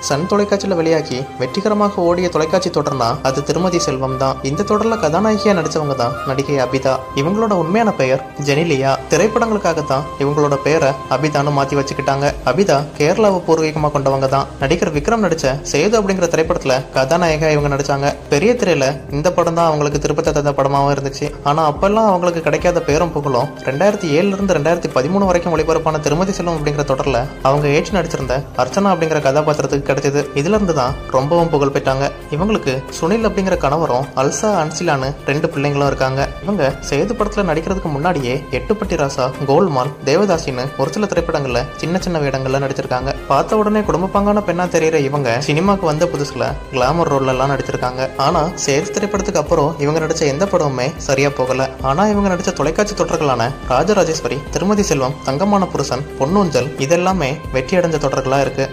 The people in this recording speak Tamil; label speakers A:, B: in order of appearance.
A: சன் தொலைக்காட்சியில வெளியாகி வெற்றிகரமாக ஓடிய தொலைக்காட்சி தொடர்னா அது திருமதி செல்வம் தான். இந்த தொடர்ல கதாநாயகியா நடிச்சவங்க தான் நடிகை அபிதா. இவங்களோட உண்மையான பெயர் ஜெனிலியா. திரைப்படங்களுக்காகத்தான் இவங்களோட பெயரை அபிதான்னு மாத்தி வச்சுக்கிட்டாங்க. அபிதா கேரளாவை பூர்வீகமா கொண்டவங்க தான். நடிகர் விக்ரம் நடிச்ச சேது அப்படிங்கிற திரைப்படத்துல கதாநாயகா இவங்க நடிச்சாங்க. பெரிய திரையில இந்த படம் தான் அவங்களுக்கு திருப்பத்தை தந்த படமாவும் இருந்துச்சு. ஆனா அப்பெல்லாம் அவங்களுக்கு கிடைக்காத பேரும் புகழும் 2007 இருந்து 2013 வரைக்கும் ஒளிபரப்பான திருமதி செல்வம் அப்படிங்கிற தொடர்ல அவங்க ஏற்று நடிச்சிருந்த அர்ச்சனா அப்படிங்கிற கதாபாத்திரத்துக்கு கிடைச்சது. இதுல இருந்து தான் ரொம்பவும் புகழ் பெற்றாங்க. இவங்களுக்கு சுனில் அப்படிங்கிற கணவரும் அல்சா அன்சிலான்னு 2 பிள்ளைங்களும் இருக்காங்க. இவங்க சேது படத்துல நடிக்கிறதுக்கு முன்னாடியே எட்டுப்பட்டி ராசா, கோல்மால், தேவதாசின்னு ஒரு சில திரைப்படங்கள்ல சின்ன சின்ன வேடங்கள்ல நடிச்சிருக்காங்க. பார்த்த உடனே குடும்பப்பாங்கான பெண்ணா தெரியுற இவங்க சினிமாக்கு வந்த புதுசுல கிளாமர் ரோல் எல்லாம் நடிச்சிருக்காங்க. ஆனா சேது திரைப்படத்துக்கு அப்புறம் இவங்க நடிச்ச எந்த படமுமே சரியா போகல. ஆனா இவங்க நடிச்ச தொலைக்காட்சி தொடர்களான ராஜராஜேஸ்வரி, திருமதி செல்வம், தங்கமான புருஷன், பொன்னூஞ்சல் இதெல்லாமே வெற்றி அடைஞ்ச தொடர்களா இருக்கு.